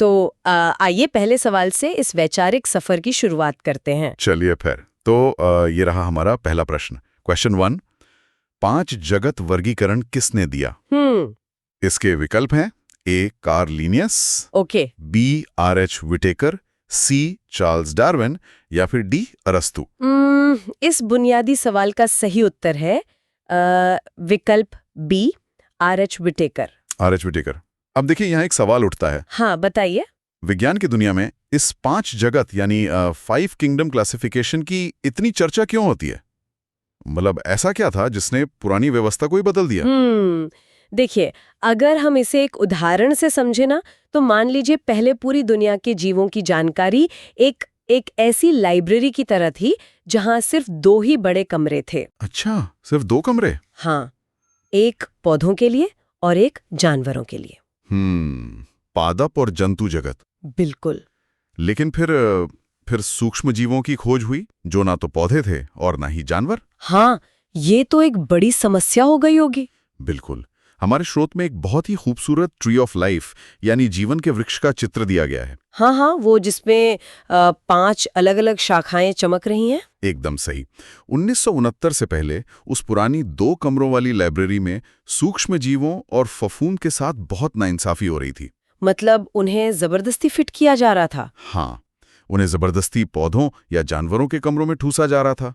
तो आइए पहले सवाल से इस वैचारिक सफर की शुरुआत करते हैं। चलिए फिर तो ये रहा हमारा पहला प्रश्न। क्वेश्चन 1, 5 जगत वर्गीकरण किसने दिया? इसके विकल्प हैं A Carl Linnaeus, okay. B R H. Whittaker, C Charles Darwin या फिर डी अरस्तु। इस बुनियादी सवाल का सही उत्तर है विकल्प B, R H. Whittaker. R H. Whittaker. अब देखिए यहाँ एक सवाल उठता है। हाँ, बताइए। विज्ञान की दुनिया में इस 5 जगत यानी 5 किंगडम क्लासिफिकेशन की इतनी चर्चा क्यों होती है? मतलब ऐसा क्या था जिसने पुरानी व्यवस्था को ही बदल दिया? देखिए, अगर हम इसे एक उदाहरण से समझे ना, तो मान लीजिए पहले पूरी दुनिया के जीवों की जानकारी एक ऐसी लाइब्रेरी की तरह थी जहां सिर्फ 2 ही बड़े कमरे थे। अच्छा, सिर्फ 2 कमरे? हाँ, एक पौधों के लिए और एक जानवरों के लिए। पादप और जंतु जगत। बिल्कुल। लेकिन फिर सूक्ष्म जीवों की खोज हुई, जो ना तो पौधे थे और ना ही जानवर। हाँ, ये तो एक बड़ी समस्या हो गई होगी। बिल्कुल। हमारे स्रोत में एक बहुत ही खूबसूरत ट्री ऑफ लाइफ यानी जीवन के वृक्ष का चित्र दिया गया है। हाँ, वो जिसमें 5 अलग-अलग शाखाएं चमक रही हैं। एकदम सही। 1969 से पहले उस पुरानी 2 कमरों वाली लाइब्रेरी में सूक्ष्म जीवों और फफूंद के साथ बहुत नाइंसाफी हो रही थी। मतलब उन्हें जबरदस्ती फिट किया जा रहा था। हाँ, उन्हें जबरदस्ती पौधों या जानवरों के कमरों में ठूसा जा रहा था।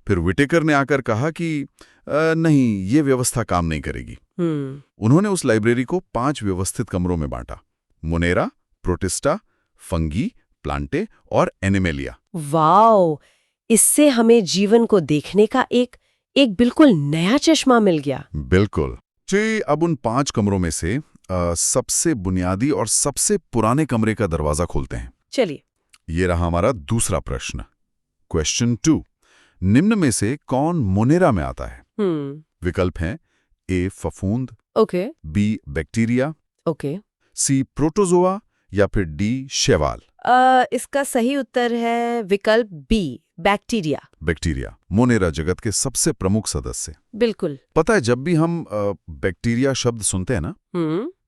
फिर विटेकर ने आकर कहा कि नहीं, ये व्यवस्था काम नहीं करेगी। उन्होंने उस लाइब्रेरी को 5 व्यवस्थित कमरों में बांटा: मोनेरा, प्रोटिस्टा, फंगी, प्लांटे और एनिमेलिया। वाओ, इससे हमें जीवन को देखने का एक बिल्कुल नया चश्मा मिल गया। बिल्कुल जी। अब उन 5 कमरों में से सबसे बुनियादी और सबसे पुराने कमरे का दरवाजा खोलते हैं। चलिए। ये रहा हमारा दूसरा प्रश्न। क्वेश्चन 2, निम्न में से कौन मोनेरा में आता है? विकल्प हैं ए फफूंद, ओके, बी बैक्टीरिया, ओके, सी प्रोटोजोआ या फिर डी शैवाल। इसका सही उत्तर है विकल्प बी, बैक्टीरिया। बैक्टीरिया मोनेरा जगत के सबसे प्रमुख सदस्य। बिल्कुल। पता है, जब भी हम बैक्टीरिया शब्द सुनते हैं ना,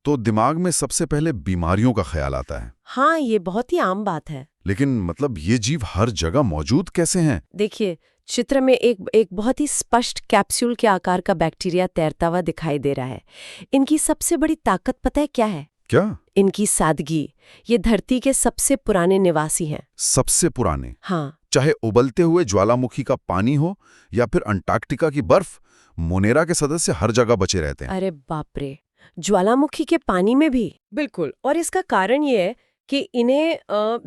तो दिमाग में सबसे पहले बीमारियों का ख्याल आता है। हाँ, ये बहुत ही आम बात है। लेकिन मतलब ये जीव हर जगह मौजूद कैसे हैं? देखिए, चित्र में एक बहुत ही स्पष्ट कैप्सूल के आकार का बैक्टीरिया तैरता हुआ दिखाई दे रहा है। इनकी सबसे बड़ी ताकत पता है क्या है? क्या? इनकी सादगी। ये धरती के सबसे पुराने निवासी हैं। सबसे पुराने? हाँ। चाहे उबलते हुए ज्वालामुखी का पानी हो या फिर अंटार्कटिका की बर्फ, मोनेरा के सदस्य हर जगह बचे रहते हैं। अरे बाप रे, ज्वालामुखी के पानी में भी? बिल्कुल। और इसका कारण ये है कि इन्हें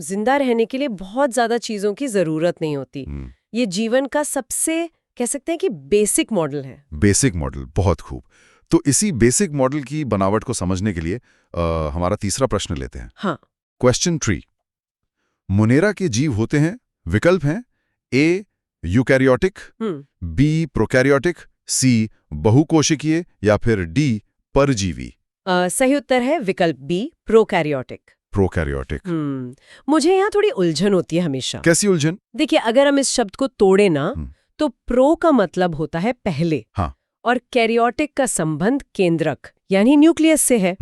जिंदा रहने के लिए बहुत ज्यादा चीजों की जरूरत नहीं होती। ये जीवन का सबसे, कह सकते हैं कि बेसिक मॉडल है। बेसिक मॉडल, बहुत खूब। तो इसी बेसिक मॉडल की बनावट को समझने के लिए हमारा तीसरा प्रश्न लेते हैं। हाँ। क्वेश्चन 3, मोनेरा के जीव होते हैं, विकल्प हैं ए यूकैरियोटिक, बी प्रोकैरियोटिक, सी बहुकोशिकीय या फिर डी परजीवी। सही उत्तर है विकल्प बी, प्रोकैरियोटिक। प्रोकैरियोटिक। मुझे यहाँ थोड़ी उलझन होती है हमेशा। कैसी उलझन? देखिए, अगर हम इस शब्द को तोड़े ना, तो प्रो का मतलब होता है पहले। हाँ। और कैरियोटिक का संबंध केंद्रक यानी न्यूक्लियस से है।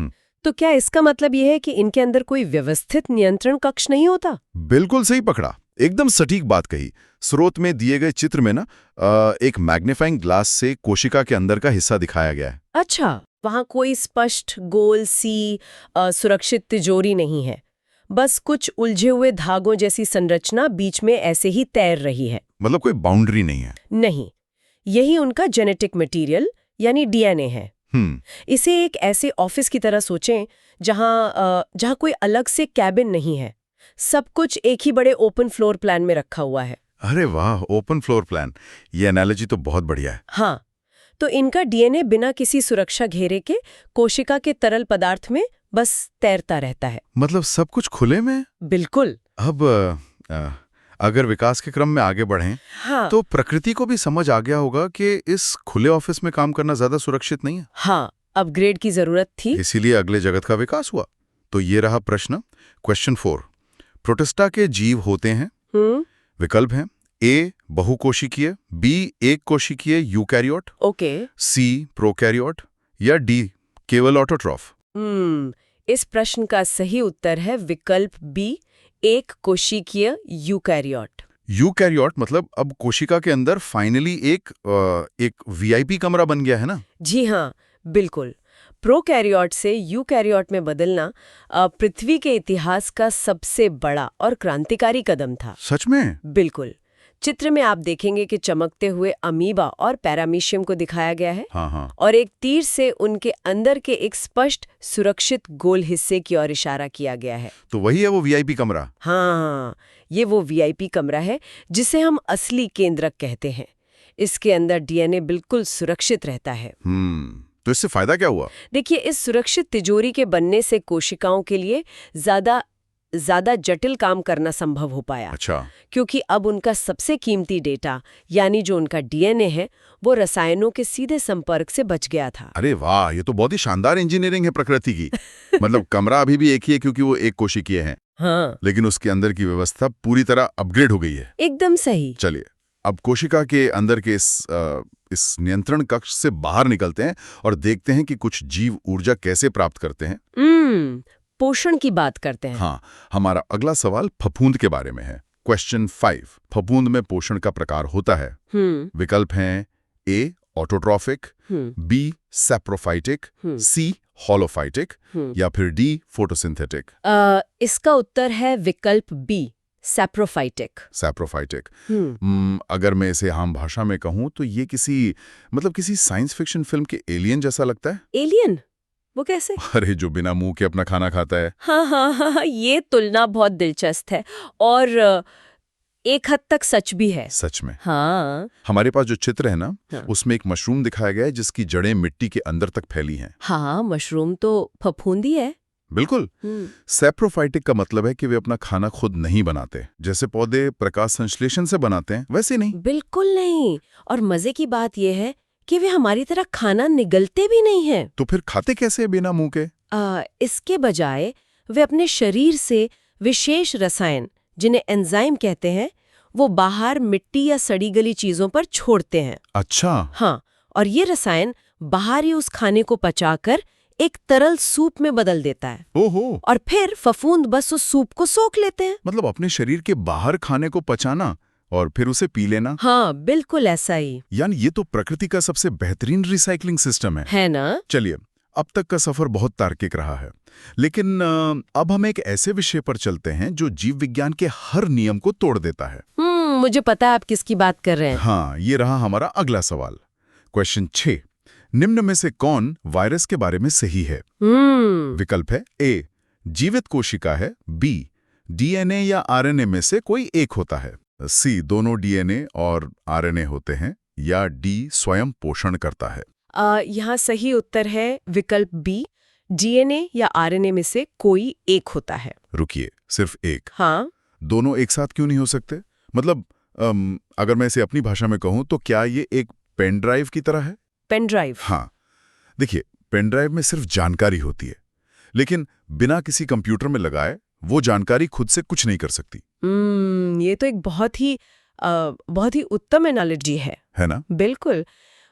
तो क्या इसका मतलब यह है कि इनके अंदर कोई व्यवस्थित नियंत्रण कक्ष नहीं होता? बिल्कुल सही पकड़ा, एकदम सटीक बात कही। स्रोत में दिए गए चित्र में ना एक मैग्नीफाइंग ग्लास से कोशिका के अंदर का हिस्सा दिखाया गया है। अच्छा, वहां कोई स्पष्ट गोल सी सुरक्षित तिजोरी नहीं है, बस कुछ उलझे हुए धागों जैसी संरचना बीच में ऐसे ही तैर रही है। मतलब कोई बाउंड्री नहीं है? नहीं, यही उनका जेनेटिक मटेरियल यानी डीएनए है। इसे एक ऐसे ऑफिस की तरह सोचें जहां कोई अलग से कैबिन नहीं है, सब कुछ एक ही बड़े ओपन फ्लोर प्लान में रखा हुआ है। अरे वाह, ओपन फ्लोर प्लान, ये एनालॉजी तो बहुत बढ़िया है। हाँ, तो इनका डीएनए बिना किसी सुरक्षा घेरे के कोशिका के तरल पदार्थ में बस तैरता रहता है। मतलब सब कुछ खुले में? बिल्कुल। अब अगर विकास के क्रम में आगे बढ़ें, हाँ, तो प्रकृति को भी समझ आ गया होगा कि इस खुले ऑफिस में काम करना ज्यादा सुरक्षित नहीं है। हाँ, अपग्रेड की जरूरत थी, इसीलिए अगले जगत का विकास हुआ। तो ये रहा प्रश्न। क्वेश्चन 4, प्रोटिस्टा के जीव होते हैं, विकल्प हैं ए बहुकोशिकीय, बी एक कोशिकीय यूकैरियोट, ओके, सी प्रोकैरियोट या डी केवल ऑटोट्रॉफ। इस प्रश्न का सही उत्तर है विकल्प बी, एक कोशिकीय यूकैरियोट। यूकैरियोट मतलब अब कोशिका के अंदर फाइनली एक वीआईपी कमरा बन गया है ना? जी हाँ, बिल्कुल। प्रोकैरियोट से यूकैरियोट में बदलना पृथ्वी के इतिहास का सबसे बड़ा और क्रांतिकारी कदम था। सच में? बिल्कुल। चित्र में आप देखेंगे कि चमकते हुए अमीबा और पैरामीशियम को दिखाया गया है। हाँ हाँ। और एक तीर से उनके अंदर के एक स्पष्ट सुरक्षित गोल हिस्से की ओर इशारा किया गया है। तो वही है वो वीआईपी कमरा? हाँ, ये वो वीआईपी कमरा है जिसे हम असली केंद्रक कहते हैं। इसके अंदर डीएनए बिल्कुल सुरक्षित रहता है। तो इससे फायदा क्या हुआ? देखिए, इस सुरक्षित तिजोरी के बनने से कोशिकाओं के लिए ज्यादा जटिल काम करना संभव हो पाया। अच्छा। क्योंकि अब उनका सबसे कीमती डेटा यानी जो उनका डीएनए है वो रसायनों के सीधे संपर्क से बच गया था। अरे वाह, ये तो बहुत ही शानदार इंजीनियरिंग है प्रकृति की। मतलब कमरा अभी भी एक ही है क्योंकि वो एक कोशिकीय है। हाँ, लेकिन उसके अंदर की व्यवस्था पूरी तरह अपग्रेड हो गई है। एकदम सही। चलिए, अब कोशिका के अंदर के इस नियंत्रण कक्ष से बाहर निकलते हैं और देखते हैं कि कुछ जीव ऊर्जा कैसे प्राप्त करते हैं। पोषण की बात करते हैं। हाँ, हमारा अगला सवाल फफूंद के बारे में है। क्वेश्चन 5। फफूंद में पोषण का प्रकार होता है। विकल्प हैं ए ऑटोट्रॉफिक, बी सैप्रोफाइटिक, सी होलोफाइटिक या फिर डी फोटोसिंथेटिक। इसका उत्तर है विकल्प बी, सैप्रोफाइटिक। सैप्रोफाइटिक। अगर मैं इसे आम भाषा में कहूं तो ये किसी साइंस फिक्शन फिल्म के एलियन जैसा लगता है। एलियन? वो कैसे? अरे, जो बिना मुंह के अपना खाना खाता है। हाँ, ये तुलना बहुत दिलचस्प है और एक हद तक सच भी है। सच में। हाँ। हमारे पास जो चित्र है ना, हाँ। उसमें एक मशरूम दिखाया गया है जिसकी जड़ें मिट्टी के अंदर तक फैली हैं। हाँ, मशरूम तो फफूंदी है। बिल्कुल। सैप्रोफाइटिक का मतलब है कि वे अपना खाना खुद नहीं बनाते। जैसे पौधे प्रकाश संश्लेषण से बनाते हैं, वैसे नहीं। बिल्कुल नहीं। और मजे की बात यह है कि वे हमारी तरह खाना निगलते भी नहीं हैं। तो फिर खाते कैसे बिना मुंह के? इसके बजाय वे अपने शरीर से विशेष रसायन, जिन्हें एंजाइम कहते हैं, वो बाहर मिट्टी या सड़ी गली चीजों पर छोड़ते हैं। अच्छा। हाँ, और ये रसायन बाहर ही उस खाने को पचाकर एक तरल सूप में बदल देता है। ओहो। और फिर फफूंद बस उस सूप को सोख लेते हैं। मतलब अपने शरीर के बाहर खाने को पचाना और फिर उसे पी लेना। हाँ, बिल्कुल ऐसा ही। यानी ये तो प्रकृति का सबसे बेहतरीन रिसाइकलिंग सिस्टम है ना? चलिए, अब तक का सफर बहुत तार्किक रहा है, लेकिन अब हम एक ऐसे विषय पर चलते हैं जो जीव विज्ञान के हर नियम को तोड़ देता है। मुझे पता है आप किसकी बात कर रहे हैं। हाँ, ये रहा हमारा अगला सवाल। क्वेश्चन 6। निम्न में से कौन वायरस के बारे में सही है? विकल्प है ए जीवित कोशिका है, बी डीएनए या आरएनए में से कोई एक होता है, सी दोनों डीएनए और आरएनए होते हैं, या डी स्वयं पोषण करता है। यहाँ सही उत्तर है विकल्प बी, डीएनए या आरएनए में से कोई एक होता है। रुकिए, सिर्फ एक? हाँ। दोनों एक साथ क्यों नहीं हो सकते? मतलब अगर मैं इसे अपनी भाषा में कहूं तो क्या ये एक पेन ड्राइव की तरह है? Pen drive? हाँ, देखिए, पेन ड्राइव में सिर्फ जानकारी होती है, लेकिन बिना किसी कंप्यूटर में लगाए वो जानकारी खुद से कुछ नहीं कर सकती। ये तो एक बहुत ही उत्तम एनालॉजी है ना? बिल्कुल।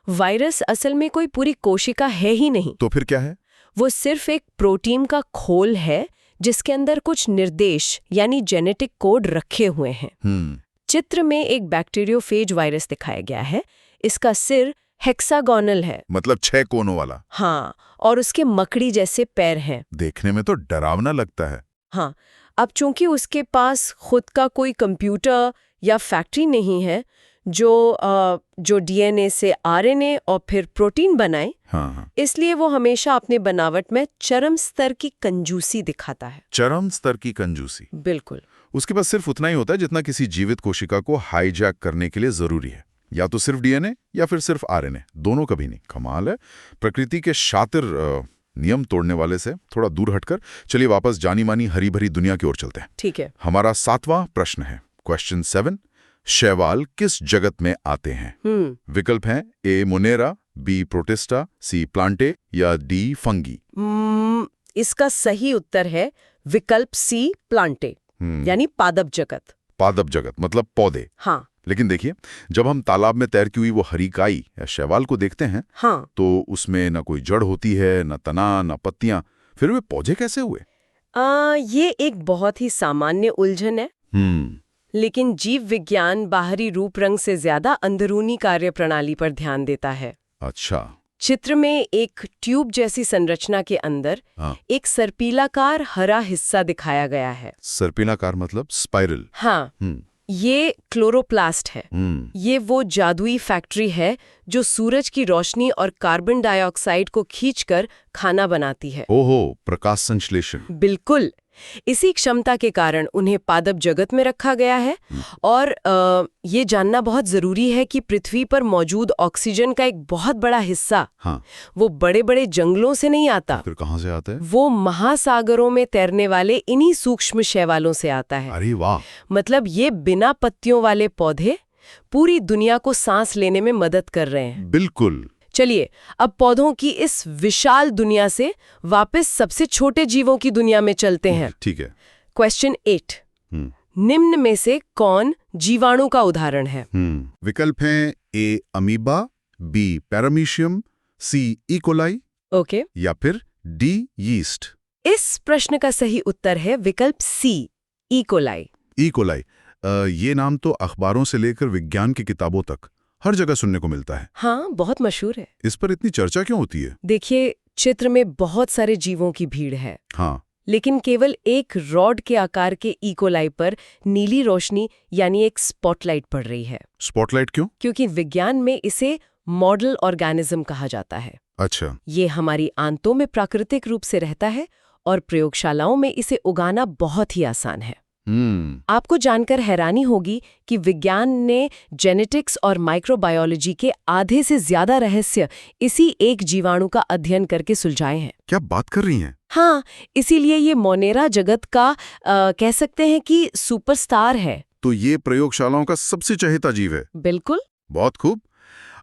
वायरस असल में कोई पूरी कोशिका है ही नहीं। तो फिर क्या है? वो सिर्फ एक प्रोटीन का खोल है जिसके अंदर कुछ निर्देश यानी जेनेटिक कोड रखे हुए हैं। चित्र में एक बैक्टीरियोफेज वायरस दिखाया गया है। इसका सिर हेक्सागोनल है, मतलब 6 कोनों वाला। हाँ, और उसके मकड़ी जैसे पैर हैं। देखने में तो डरावना लगता है। हाँ, अब चूंकि उसके पास खुद का कोई कंप्यूटर या फैक्ट्री नहीं है जो डीएनए से आरएनए और फिर प्रोटीन बनाए, हाँ। इसलिए वो हमेशा अपने बनावट में चरम स्तर की कंजूसी दिखाता है। चरम स्तर की कंजूसी? बिल्कुल। उसके पास सिर्फ उतना ही होता है जितना किसी जीवित कोशिका को हाईजैक करने के लिए जरूरी है। या तो सिर्फ डीएनए या फिर सिर्फ आरएनए, दोनों कभी नहीं। कमाल है। प्रकृति के शातिर नियम तोड़ने वाले से थोड़ा दूर हटकर चलिए वापस जानी मानी हरी भरी दुनिया की ओर चलते हैं। ठीक है। हमारा 7वां प्रश्न है, क्वेश्चन 7। शैवाल किस जगत में आते हैं? विकल्प हैं ए मोनेरा, बी प्रोटिस्टा, सी प्लांटे या डी फंगी। इसका सही उत्तर है विकल्प सी, प्लांटे, यानी पादप जगत। पादप जगत मतलब पौधे। हाँ। लेकिन देखिए, जब हम तालाब में तैरती हुई वो हरी काई या शैवाल को देखते हैं, हाँ, तो उसमें न कोई जड़ होती है, न तना, न पत्तियां, फिर वे पौधे कैसे हुए? ये एक बहुत ही सामान्य उलझन है। लेकिन जीव विज्ञान बाहरी रूप रंग से ज्यादा अंदरूनी कार्यप्रणाली पर ध्यान देता है। अच्छा। चित्र में एक ट्यूब जैसी संरचना के अंदर एक सर्पीलाकार हरा हिस्सा दिखाया गया है। सर्पीलाकार मतलब स्पाइरल? हाँ। ये क्लोरोप्लास्ट है। ये वो जादुई फैक्ट्री है जो सूरज की रोशनी और कार्बन डाइऑक्साइड को खींचकर खाना बनाती है। ओहो, प्रकाश संश्लेषण। बिल्कुल। इसी क्षमता के कारण उन्हें पादप जगत में रखा गया है। और ये जानना बहुत जरूरी है कि पृथ्वी पर मौजूद ऑक्सीजन का एक बहुत बड़ा हिस्सा वो बड़े बड़े जंगलों से नहीं आता। फिर कहाँ से आता है? वो महासागरों में तैरने वाले इन्हीं सूक्ष्म शैवालों से आता है। अरे वाह! मतलब ये बिना पत्तियों वाले पौधे पूरी दुनिया को सांस लेने में मदद कर रहे हैं। बिल्कुल। चलिए अब पौधों की इस विशाल दुनिया से वापस सबसे छोटे जीवों की दुनिया में चलते हैं। ठीक है। क्वेश्चन 8। निम्न में से कौन जीवाणु का उदाहरण है? विकल्प हैं ए अमीबा, बी पैरामीशियम, सी इकोलाई, ओके, या फिर डी यीस्ट। इस प्रश्न का सही उत्तर है विकल्प सी, इकोलाई। इकोलाई, ये नाम तो अखबारों से लेकर विज्ञान की किताबों तक हर जगह सुनने को मिलता है। हाँ, बहुत मशहूर है। इस पर इतनी चर्चा क्यों होती है? देखिए, चित्र में बहुत सारे जीवों की भीड़ है। हाँ। लेकिन केवल एक रॉड के आकार के इकोलाई पर नीली रोशनी यानी एक स्पॉटलाइट पड़ रही है। स्पॉटलाइट क्यों? क्योंकि विज्ञान में इसे मॉडल ऑर्गेनिज्म कहा जाता है। अच्छा। ये हमारी आंतों में प्राकृतिक रूप से रहता है और प्रयोगशालाओं में इसे उगाना बहुत ही आसान है। आपको जानकर हैरानी होगी कि विज्ञान ने जेनेटिक्स और माइक्रोबायोलॉजी के आधे से ज्यादा रहस्य इसी एक जीवाणु का अध्ययन करके सुलझाए हैं। क्या बात कर रही हैं? हाँ, इसीलिए ये मोनेरा जगत का कह सकते हैं कि सुपरस्टार है। तो ये प्रयोगशालाओं का सबसे चहेता जीव है। बिल्कुल। बहुत खूब।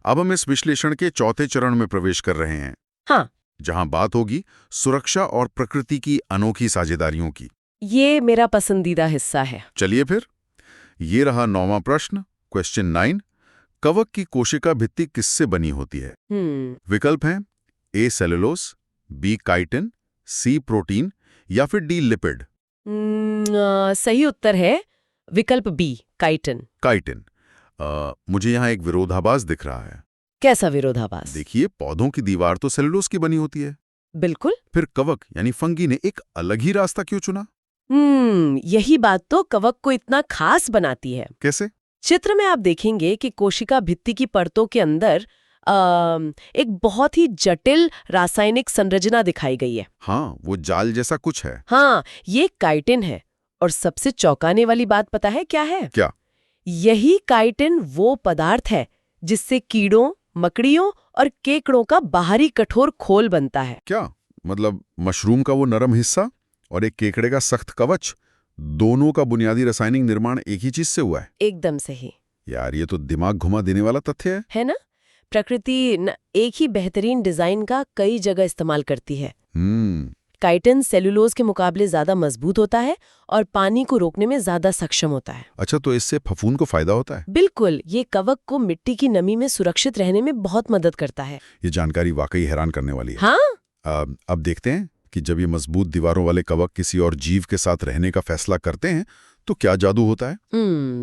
अब हम इस विश्लेषण के चौथे चरण में प्रवेश कर रहे हैं। हाँ, जहां बात होगी सुरक्षा और प्रकृति की अनोखी साझेदारियों की। ये मेरा पसंदीदा हिस्सा है। चलिए फिर, ये रहा 9वां प्रश्न, क्वेश्चन 9। कवक की कोशिका भित्ति किससे बनी होती है? विकल्प हैं ए सेलुलोस, बी काइटिन, सी प्रोटीन, या फिर डी लिपिड। सही उत्तर है विकल्प बी, काइटिन। काइटिन। मुझे यहाँ एक विरोधाभास दिख रहा है। कैसा विरोधाभास? देखिए, पौधों की दीवार तो सेलुलोस की बनी होती है। बिल्कुल। फिर कवक यानी फंगी ने एक अलग ही रास्ता क्यों चुना? यही बात तो कवक को इतना खास बनाती है। कैसे? चित्र में आप देखेंगे कि कोशिका भित्ति की परतों के अंदर एक बहुत ही जटिल रासायनिक संरचना दिखाई गई है। हाँ, वो जाल जैसा कुछ है। हाँ, ये काइटिन है। और सबसे चौंकाने वाली बात पता है क्या है? क्या? यही काइटिन वो पदार्थ है जिससे कीड़ों, मकड़ियों और केकड़ों का बाहरी कठोर खोल बनता है। क्या मतलब मशरूम का वो नरम हिस्सा और एक केकड़े का सख्त कवच, दोनों का बुनियादी रासायनिक निर्माण एक ही चीज से हुआ है? एकदम सही। यार, ये तो दिमाग घुमा देने वाला तथ्य है ना? प्रकृति एक ही बेहतरीन डिजाइन का कई जगह इस्तेमाल करती है। काइटिन सेलुलोज के मुकाबले ज्यादा मजबूत होता है और पानी को रोकने में ज्यादा सक्षम होता है। अच्छा, तो इससे फफूंद को फायदा होता है? बिल्कुल, ये कवक को मिट्टी की नमी में सुरक्षित रहने में बहुत मदद करता है। ये जानकारी वाकई हैरान करने वाली है। हाँ? अब देखते हैं कि जब ये मजबूत दीवारों वाले कवक किसी और जीव के साथ रहने का फैसला करते हैं तो क्या जादू होता है?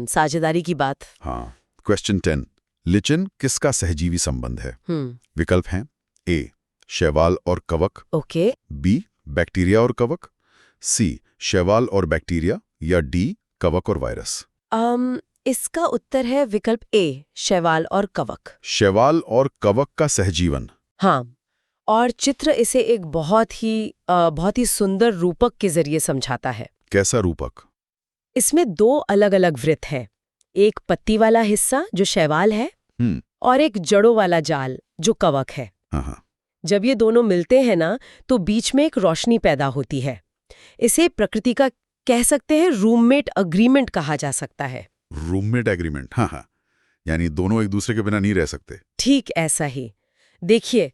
साझेदारी की बात। हाँ। क्वेश्चन 10। लिचन किसका सहजीवी संबंध है? विकल्प हैं ए शैवाल और कवक, ओके, बी बैक्टीरिया और कवक, सी शैवाल और बैक्टीरिया, या डी कवक और वायरस। इसका उत्तर है विकल्प ए, शैवाल और कवक। शैवाल और कवक का सहजीवन। हाँ, और चित्र इसे एक बहुत ही सुंदर रूपक के जरिए समझाता है। कैसा रूपक? इसमें 2 अलग-अलग वृत्त हैं। एक पत्ती वाला हिस्सा जो शैवाल है और एक जड़ों वाला जाल जो कवक है। हाँ। जब ये दोनों मिलते हैं ना, तो बीच में एक रोशनी पैदा होती है। इसे प्रकृति का कह सकते हैं रूममेट अग्रीमेंट कहा जा सकता है। रूममेट एग्रीमेंट, हाँ। यानी दोनों एक दूसरे के बिना नहीं रह सकते। ठीक ऐसा ही। देखिए,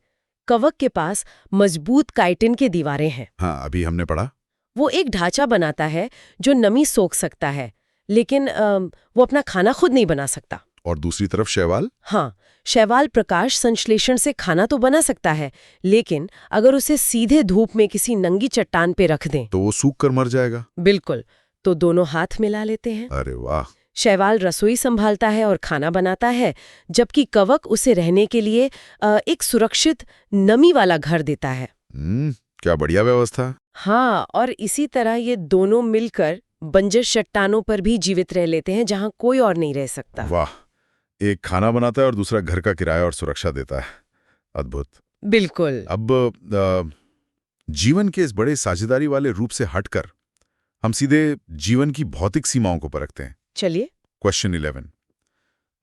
कवक के पास मजबूत काइटिन की दीवारें हैं। हाँ, अभी हमने पढ़ा। वो एक ढांचा बनाता है जो नमी सोख सकता है, लेकिन वो अपना खाना खुद नहीं बना सकता। और दूसरी तरफ शैवाल? हाँ, शैवाल प्रकाश संश्लेषण से खाना तो बना सकता है, लेकिन अगर उसे सीधे धूप में किसी नंगी चट्टान पे रख दें तो वो सूख कर मर जाएगा? बिल्कुल, तो दोनों हाथ मिला लेते हैं। अरे वाह! शैवाल रसोई संभालता है और खाना बनाता है, जबकि कवक उसे रहने के लिए एक सुरक्षित नमी वाला घर देता है। क्या बढ़िया व्यवस्था। हाँ, और इसी तरह ये दोनों मिलकर बंजर चट्टानों पर भी जीवित रह लेते हैं, जहां कोई और नहीं रह सकता। वाह! एक खाना बनाता है और दूसरा घर का किराया और सुरक्षा देता है। अद्भुत। बिल्कुल। अब जीवन के इस बड़े साझेदारी वाले रूप से हटकर हम सीधे जीवन की भौतिक सीमाओं को परखते हैं। चलिए। क्वेश्चन 11।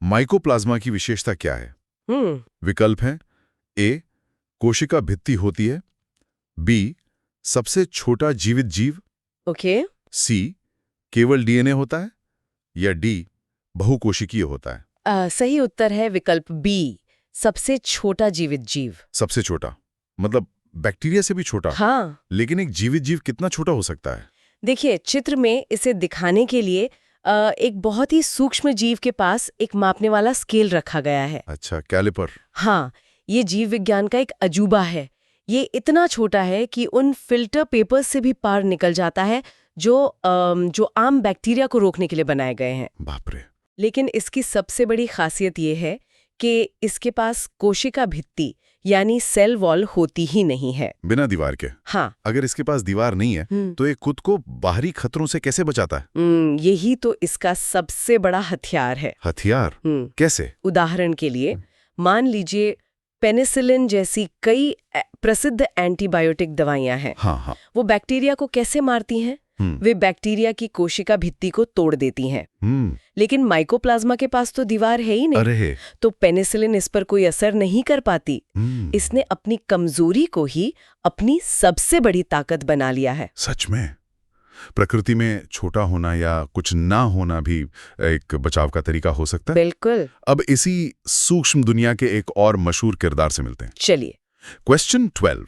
माइकोप्लाज्मा की विशेषता क्या है? विकल्प हैं: ए, कोशिका भित्ति होती है, बी, सबसे छोटा जीवित जीव, ओके। सी, केवल डीएनए होता है, या डी, बहुकोशिकीय होता है। सही उत्तर है विकल्प बी, सबसे छोटा जीवित जीव। सबसे छोटा मतलब बैक्टीरिया से भी छोटा? हाँ। लेकिन एक जीवित जीव कितना छोटा हो सकता है? देखिए, चित्र में इसे दिखाने के लिए एक बहुत ही सूक्ष्म जीव के पास एक मापने वाला स्केल रखा गया है। अच्छा, कैलिपर। हाँ, ये जीव विज्ञान का एक अजूबा है। ये इतना छोटा है कि उन फिल्टर पेपर्स से भी पार निकल जाता है जो आम बैक्टीरिया को रोकने के लिए बनाए गए हैं। बाप रे! लेकिन इसकी सबसे बड़ी खासियत ये है कि इसके पास कोशिका भित्ति यानी सेल वॉल होती ही नहीं है। बिना दीवार के? हाँ। अगर इसके पास दीवार नहीं है तो ये खुद को बाहरी खतरों से कैसे बचाता है? यही तो इसका सबसे बड़ा हथियार है। हथियार? कैसे? उदाहरण के लिए मान लीजिए पेनिसिलिन जैसी कई प्रसिद्ध एंटीबायोटिक दवाइयां हैं। हाँ। वो बैक्टीरिया को कैसे मारती हैं? वे बैक्टीरिया की कोशिका भित्ति को तोड़ देती हैं। लेकिन माइकोप्लाज्मा के पास तो दीवार है ही नहीं। अरे! तो पेनिसिलिन इस पर कोई असर नहीं कर पाती। इसने अपनी कमजोरी को ही अपनी सबसे बड़ी ताकत बना लिया है। सच में? प्रकृति में छोटा होना या कुछ ना होना भी एक बचाव का तरीका हो सकता है? बिल्कुल। अब इसी सूक्ष्म दुनिया के एक और मशहूर किरदार से मिलते हैं। चलिए। क्वेश्चन 12।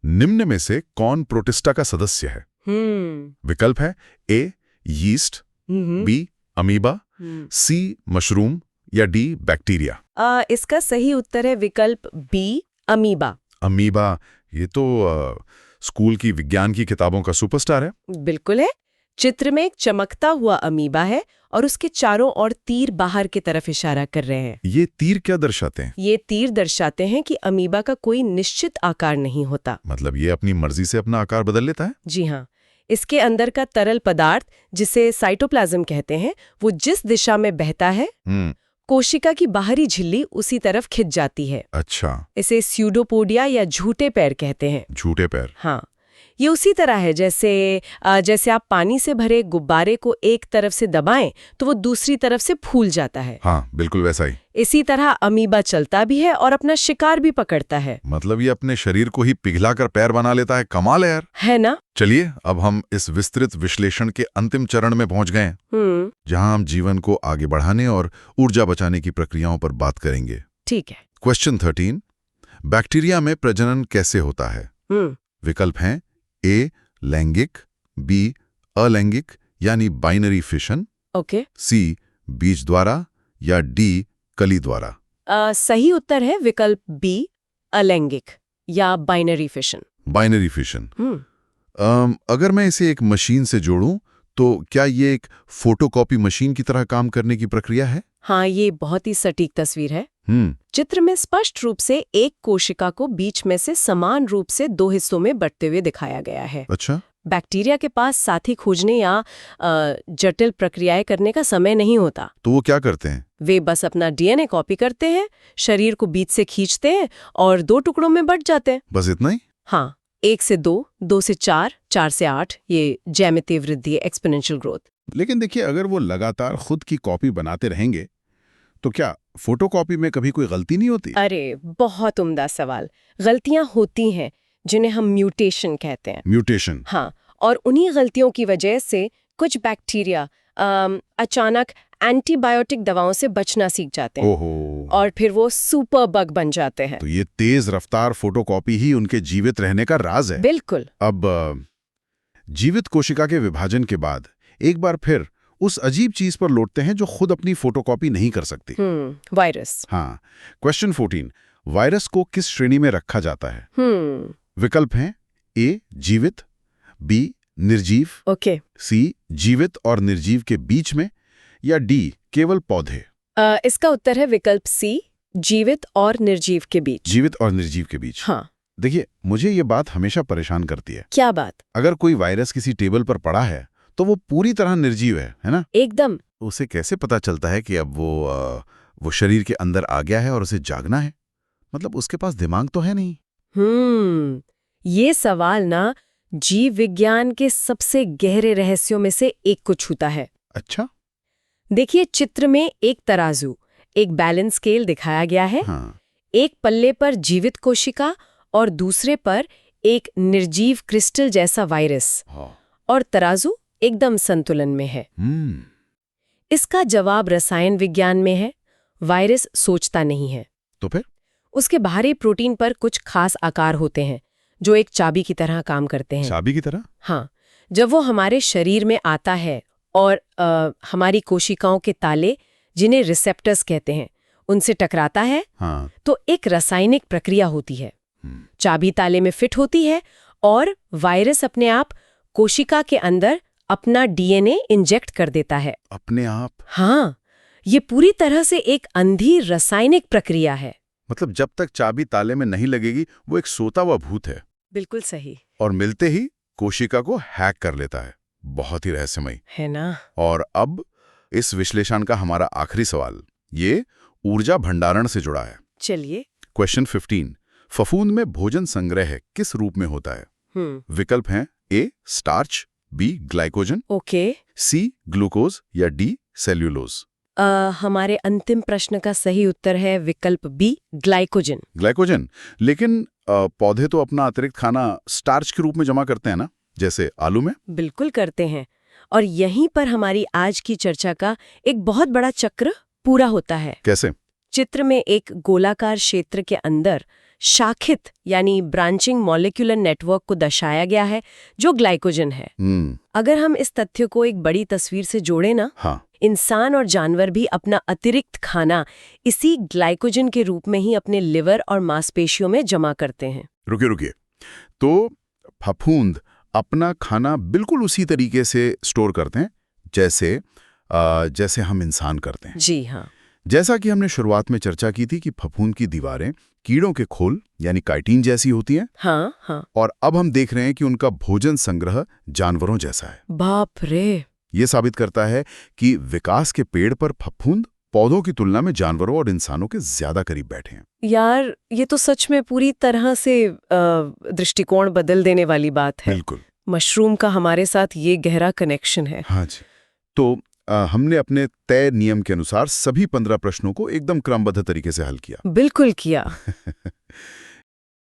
निम्न में से कौन प्रोटिस्टा का सदस्य है? विकल्प है: ए, यीस्ट, बी, अमीबा, सी, मशरूम, या डी, बैक्टीरिया। इसका सही उत्तर है विकल्प बी, अमीबा। अमीबा, ये तो स्कूल की विज्ञान की किताबों का सुपरस्टार है। बिल्कुल है। चित्र में एक चमकता हुआ अमीबा है और उसके चारों ओर तीर बाहर की तरफ इशारा कर रहे हैं। ये तीर क्या दर्शाते हैं? ये तीर दर्शाते हैं कि अमीबा का कोई निश्चित आकार नहीं होता। मतलब ये अपनी मर्जी से अपना आकार बदल लेता है? जी हाँ। इसके अंदर का तरल पदार्थ, जिसे साइटोप्लाज्म कहते हैं, वो जिस दिशा में बहता है कोशिका की बाहरी झिल्ली उसी तरफ खिंच जाती है। अच्छा। इसे स्यूडोपोडिया या झूठे पैर कहते हैं। झूठे पैर? हाँ। ये उसी तरह है जैसे आप पानी से भरे गुब्बारे को एक तरफ से दबाएं तो वो दूसरी तरफ से फूल जाता है। हाँ, बिल्कुल वैसा ही। इसी तरह अमीबा चलता भी है और अपना शिकार भी पकड़ता है। मतलब ये अपने शरीर को ही पिघलाकर पैर बना लेता है। कमाल है यार। है ना? चलिए, अब हम इस विस्तृत विश्लेषण के अंतिम चरण में पहुंच गए हैं, जहां हम जीवन को आगे बढ़ाने और ऊर्जा बचाने की प्रक्रियाओं पर बात करेंगे। ठीक है। क्वेश्चन 13। बैक्टीरिया में प्रजनन कैसे होता है? विकल्प हैं: ए, लैंगिक, बी, अलैंगिक यानी बाइनरी फिशन, ओके, सी, बीज द्वारा, या डी, कली द्वारा। सही उत्तर है विकल्प बी, अलैंगिक या बाइनरी फिशन। Binary fission. अगर मैं इसे एक मशीन से जोड़ूं तो क्या ये एक फोटोकॉपी मशीन की तरह काम करने की प्रक्रिया है? हाँ, ये बहुत ही सटीक तस्वीर है। चित्र में स्पष्ट रूप से एक कोशिका को बीच में से समान रूप से दो हिस्सों में बंटते हुए दिखाया गया है। अच्छा। बैक्टीरिया के पास साथी खोजने या जटिल प्रक्रियाएं करने का समय नहीं होता। तो वो क्या करते हैं? वे बस अपना डीएनए कॉपी करते हैं, शरीर को बीच से खींचते हैं और दो टुकड़ों में बंट जाते हैं। बस इतना ही? हाँ, 1 से 2, 2 से 4, 4 से 8, ये ज्यामितीय वृद्धि, एक्सपोनेंशियल ग्रोथ। लेकिन देखिए, अगर वो लगातार खुद की कॉपी बनाते रहेंगे तो क्या फोटोकॉपी में कभी कोई गलती नहीं होती? अरे, बहुत उम्दा सवाल। गलतियां होती हैं, जिन्हें हम म्यूटेशन कहते हैं। म्यूटेशन? हाँ, और उन्हीं गलतियों की वजह से कुछ बैक्टीरिया अचानक एंटीबायोटिक दवाओं से बचना सीख जाते हैं। ओहो। और फिर वो सुपर बग बन जाते हैं। तो ये तेज रफ्तार फोटोकॉपी ही उनके जीवित रहने का राज है। बिल्कुल। अब जीवित कोशिका के विभाजन के बाद एक बार फिर उस अजीब चीज पर लौटते हैं जो खुद अपनी फोटोकॉपी नहीं कर सकती। वायरस। हाँ। क्वेश्चन 14, वायरस को किस श्रेणी में रखा जाता है? विकल्प हैं ए जीवित, बी निर्जीव, ओके, सी जीवित और निर्जीव के बीच में, या डी केवल पौधे। इसका उत्तर है विकल्प सी, जीवित और निर्जीव के बीच। जीवित और निर्जीव के बीच। हाँ। देखिए, मुझे ये बात हमेशा परेशान करती है। क्या बात? अगर कोई वायरस किसी टेबल पर पड़ा है तो वो पूरी तरह निर्जीव है ना? एकदम। उसे कैसे पता चलता है कि अब वो शरीर के अंदर आ गया है और उसे जागना है? मतलब उसके पास दिमाग तो है नहीं। ये सवाल ना जीव विज्ञान के सबसे गहरे रहस्यों में से एक को छूता है। अच्छा। देखिए, चित्र में एक तराजू, एक बैलेंस स्केल दिखाया गया है। हाँ। एक पल्ले पर जीवित कोशिका और दूसरे पर एक निर्जीव क्रिस्टल जैसा वायरस। हाँ। और तराजू एकदम संतुलन में है। इसका जवाब रसायन विज्ञान में है। वायरस सोचता नहीं है। तो फिर? उसके बाहरी प्रोटीन पर कुछ खास आकार होते हैं जो एक चाबी की तरह काम करते हैं। चाबी की तरह? हाँ। जब वो हमारे शरीर में आता है और हमारी कोशिकाओं के ताले, जिन्हें रिसेप्टर्स कहते हैं, उनसे टकराता है, हाँ। तो एक रासायनिक प्रक्रिया होती है। चाबी ताले में फिट होती है और वायरस अपने आप कोशिका के अंदर अपना डीएनए इंजेक्ट कर देता है। अपने आप? हाँ, ये पूरी तरह से एक अंधी रासायनिक प्रक्रिया है। मतलब जब तक चाबी ताले में नहीं लगेगी वो एक सोता हुआ भूत है। बिल्कुल सही। और मिलते ही कोशिका को हैक कर लेता है। बहुत ही रहस्यमयी है ना? और अब इस विश्लेषण का हमारा आखिरी सवाल, ये ऊर्जा भंडारण से जुड़ा है। चलिए। क्वेश्चन 15, फफूंद में भोजन संग्रह किस रूप में होता है? विकल्प हैं A starch, B glycogen, okay, C glucose या डी सेल्यूलोज। हमारे अंतिम प्रश्न का सही उत्तर है विकल्प बी, ग्लाइकोजन। ग्लाइकोजन? लेकिन पौधे तो अपना अतिरिक्त खाना स्टार्च के रूप में जमा करते हैं ना, जैसे आलू में? बिल्कुल करते हैं। और यहीं पर हमारी आज की चर्चा का एक बहुत बड़ा चक्र पूरा होता है। कैसे? चित्र में एक गोलाकार क्षेत्र के अंदर शाखित यानी ब्रांचिंग मॉलिक्यूलर नेटवर्क को दर्शाया गया है जो ग्लाइकोजन है। अगर हम इस तथ्य को एक बड़ी तस्वीर से जोड़ें ना, हाँ। इंसान और जानवर भी अपना अतिरिक्त खाना इसी ग्लाइकोजन के रूप में ही अपने लिवर और मांसपेशियों में जमा करते हैं। रुकिए, तो फफूंद अपना खाना बिल्कुल उसी तरीके से स्टोर करते हैं जैसे हम इंसान करते हैं। जी हाँ। जैसा कि हमने शुरुआत में चर्चा की थी कि फफूंद की दीवारें कीड़ों के खोल यानी काइटिन जैसी होती हैं। हाँ। और अब हम देख रहे हैं कि उनका भोजन संग्रह जानवरों जैसा है। बाप रे! ये साबित करता है कि विकास के पेड़ पर फफूंद पौधों की तुलना में जानवरों और इंसानों के ज्यादा करीब बैठे हैं। यार, ये तो सच में पूरी तरह से दृष्टिकोण बदल देने वाली बात है। बिल्कुल। मशरूम का हमारे साथ ये गहरा कनेक्शन है। हाँ जी। तो हमने अपने तय नियम के अनुसार सभी 15 प्रश्नों को एकदम क्रमबद्ध तरीके से हल किया। बिल्कुल किया।